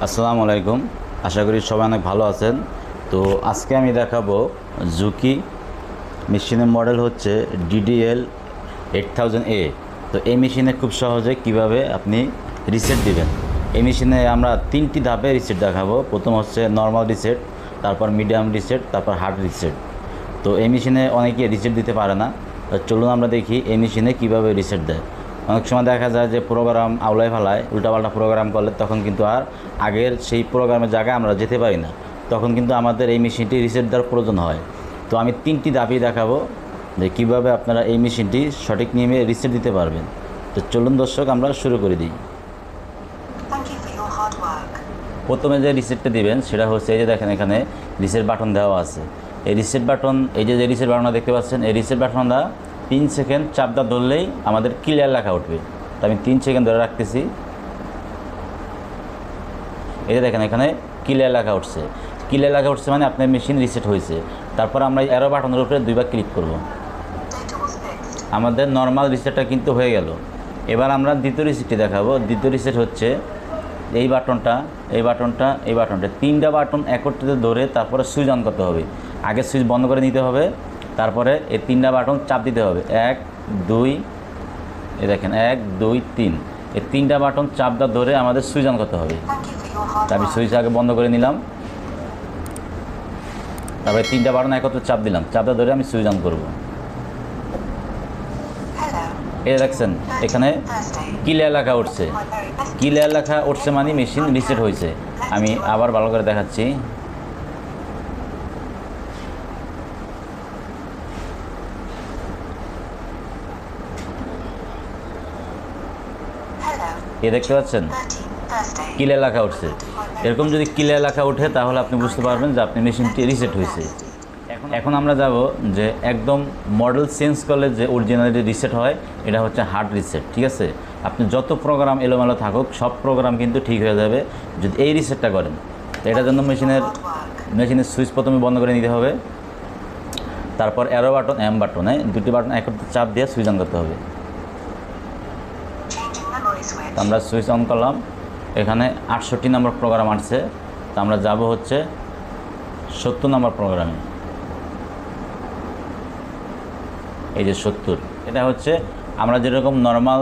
আসসালামু আলাইকুম। আশা করি সবাই অনেক ভালো আছেন। তো আজকে আমি দেখাবো জুকি মেশিনের মডেল হচ্ছে DDL 8000A। তো এই মেশিনে খুব সহজে কিভাবে আপনি রিসেট দিবেন। এই মেশিনে আমরা 3টি ধাপে রিসেট দেখাবো। প্রথম হচ্ছে নর্মাল রিসেট, তারপর মিডিয়াম রিসেট, তারপর হার্ড রিসেট। তো এই মেশিনে অনেকে রিসেট দিতে পারে না। তো চলুন আমরা দেখি এই মেশিনে কীভাবে রিসেট দেয়। অনেক সময় দেখা যায় যে প্রোগ্রাম আউলায় ফেলায়, উল্টাপাল্টা প্রোগ্রাম করলে তখন কিন্তু আর আগের সেই প্রোগ্রামের জায়গায় আমরা যেতে পারি না। তখন কিন্তু আমাদের এই মেশিনটি রিসেট দেওয়ার প্রয়োজন হয়। তো আমি 3টি ধাপই দেখাবো যে কীভাবে আপনারা এই মেশিনটি সঠিক নিয়মে রিসেট দিতে পারবেন। তো চলুন দর্শক, আমরা শুরু করে দিই। প্রথমে যে রিসেটটা দিবেন সেটা হচ্ছে এই যে দেখেন এখানে রিসেট বাটন দেওয়া আছে। এই রিসেট বাটন, এই যে রিসেট বাটনটা দেখতে পাচ্ছেন, এই রিসেট বাটনটা 3 সেকেন্ড চাপটা ধরলেই আমাদের ক্লিয়ার লেখা উঠবে। তো আমি 3 সেকেন্ড ধরে রাখতেছি। এই যে দেখেন এখানে ক্লিয়ার লেখা উঠছে। ক্লিয়ার লেখা উঠছে মানে আপনার মেশিন রিসেট হয়েছে। তারপর আমরা অ্যারো বাটনের উপরে 2বার ক্লিক করব। আমাদের নর্মাল রিসেটটা কিন্তু হয়ে গেল। এবার আমরা দ্বিতীয় রিসেটটি দেখাবো। দ্বিতীয় রিসেট হচ্ছে এই বাটনটা, এই বাটনটা, এই বাটনটা, 3টা বাটন একত্রিত ধরে তারপরে সুইচ অন করতে হবে। আগে সুইচ বন্ধ করে নিতে হবে, তারপরে এই 3টা বাটন চাপ দিতে হবে। 1 2, এই দেখেন 1 2 3, এই 3টা বাটন চাপটা ধরে আমাদের সুইচ অন করতে হবে। আমি সুইচ আগে বন্ধ করে নিলাম, তারপরে 3টা বাটন একত্রে চাপ দিলাম, চাপটা ধরে আমি সুইচ অন করব। এই দেখছেন এখানে ক্লিয়ার লেখা উঠছে। ক্লিয়ার লেখা উঠছে মানে মেশিন রিসেট হয়েছে। আমি আবার ভালো করে দেখাচ্ছি। এ দেখতে পাচ্ছেন ক্লিয়ার লেখা উঠছে। এরকম যদি ক্লিয়ার লেখা ওঠে তাহলে আপনি বুঝতে পারবেন যে আপনি মেশিনটি রিসেট হয়েছে। এখন আমরা যাব যে একদম মডেল চেঞ্জ করলে যে অরিজিনালি রিসেট হয়, এটা হচ্ছে হার্ড রিসেট। ঠিক আছে, আপনি যত প্রোগ্রাম এলোমেলো থাকুক সব প্রোগ্রাম কিন্তু ঠিক হয়ে যাবে যদি এই রিসেটটা করেন। তো এটার জন্য মেশিনের সুইচ প্রথমে বন্ধ করে নিতে হবে। তারপর অ্যারো বাটন, এম বাটনে 2টি বাটন একত্রে চাপ দিয়ে সুইচ অন করতে হবে। আমরা সুইচ অন করলাম। এখানে 68 নম্বর প্রোগ্রাম আসছে। তো আমরা যাব হচ্ছে 70 নম্বর প্রোগ্রামে। এই যে 70, এটা হচ্ছে আমরা যেরকম নর্মাল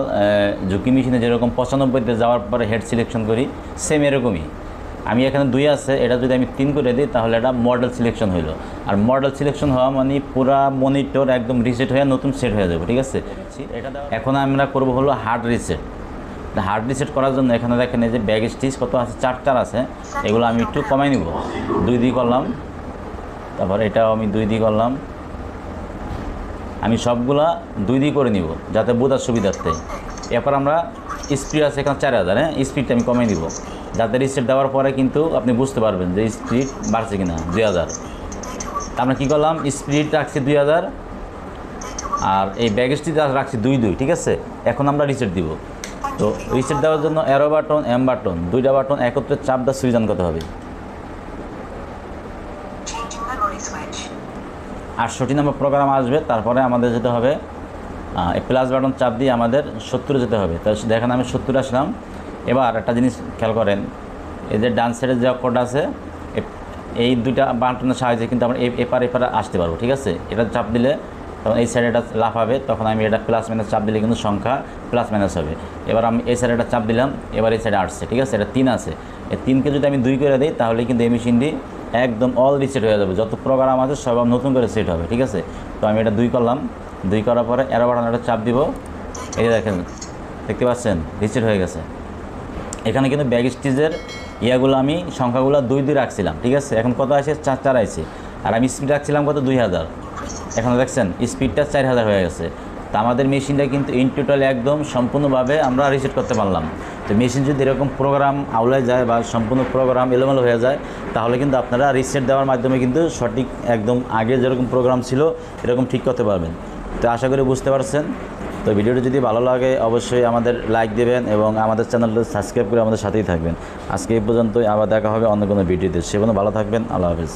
ঝুঁকি মেশিনে যেরকম 95তে যাওয়ার পরে হেড সিলেকশন করি, সেম এরকমই। আমি এখানে 2 আছে, এটা যদি আমি 3 করে দিই তাহলে এটা মডেল সিলেকশন হইলো। আর মডেল সিলেকশন হওয়া মানে পুরা মনিটর একদম রিসেট হয়ে নতুন সেট হয়ে যাবে। ঠিক আছে, এখন আমরা করব হলো হার্ড রিসেট। হার্ড রিসেট করার জন্য এখানে দেখেন এই যে ব্যাগ স্টিচ কত আছে, 4 আছে। এগুলো আমি একটু কমাই নিব। 2 দিয়ে করলাম, তারপর এটাও আমি 2 দিয়ে করলাম। আমি সবগুলা 2 দিয়ে করে নিব যাতে বোঝার সুবিধার্থে। এরপর আমরা স্পিড আছে এখানে 4000, স্পিডটা আমি কমাই দিব যাতে রিসেট দেওয়ার পরে কিন্তু আপনি বুঝতে পারবেন যে স্পিড বাড়ছে কিনা। 2000, আমরা কী করলাম, স্পিড রাখছি 2000 আর এই ব্যাগ স্টিচ রাখছি 2 ঠিক আছে। এখন আমরা রিসেট দিব। তো রিসেট দেওয়ার জন্য অ্যারো বাটন, এম বাটন, 2টা বাটন একত্রে চাপ দিয়ে সুইচ অন করতে হবে। 68 নম্বর প্রোগ্রাম আসবে। তারপরে আমাদের যেতে হবে এই প্লাস বাটন চাপ দিয়ে আমাদের 70 যেতে হবে। তো দেখেন আমি 70 আসলাম। এবার একটা জিনিস খেয়াল করেন, এই যে ডান সাইডের যে অক্ষরটা আছে, এই 2টা বাটনের সাহায্যে কিন্তু আমরা এপারে আসতে পারবো। ঠিক আছে, এটা চাপ দিলে তখন এই সাইডে এটা লাফাবে, তখন আমি এটা প্লাস মাইনাস চাপ দিলে কিন্তু সংখ্যা প্লাস মাইনাস হবে। এবার আমি এই সাইডে এটা চাপ দিলাম, এবার এই সাইডে আসছে। ঠিক আছে, এটা 3 আছে। এই 3কে যদি আমি 2 করে দিই তাহলে কিন্তু এই মেশিনটি একদম অল রিসেট হয়ে যাবে। যত প্রোগ্রাম আছে সব নতুন করে সেট হবে। ঠিক আছে, তো আমি এটা 2 করলাম। 2 করার পরে অ্যারো বাটন একটা চাপ দিব। এই দেখেন দেখতে পাচ্ছেন রিসেট হয়ে গেছে। এখানে কিন্তু ব্যাগ স্টিচের ইয়াগুলো আমি সংখ্যাগুলো 2 রাখছিলাম। ঠিক আছে, এখন কত আছে, 4 আছে। আর আমি স্পিড রাখছিলাম কত, 2000। এখন দেখছেন স্পিডটা 4000 হয়ে গেছে। তো আমাদের মেশিনটা কিন্তু ইন টোটাল একদম সম্পূর্ণভাবে আমরা রিসেট করতে পারলাম। তো মেশিন যদি এরকম প্রোগ্রাম আউলায় যায় বা সম্পূর্ণ প্রোগ্রাম এলোমেলো হয়ে যায় তাহলে কিন্তু আপনারা রিসেট দেওয়ার মাধ্যমে কিন্তু সঠিক একদম আগে যেরকম প্রোগ্রাম ছিল এরকম ঠিক করতে পারবেন। তো আশা করি বুঝতে পারছেন। তো ভিডিওটি যদি ভালো লাগে অবশ্যই আমাদের লাইক দেবেন এবং আমাদের চ্যানেলটা সাবস্ক্রাইব করে আমাদের সাথেই থাকবেন। আজকে এই পর্যন্তই, আবার দেখা হবে অন্য কোনো ভিডিওতে। সে ভালো থাকবেন। আল্লাহ হাফেজ।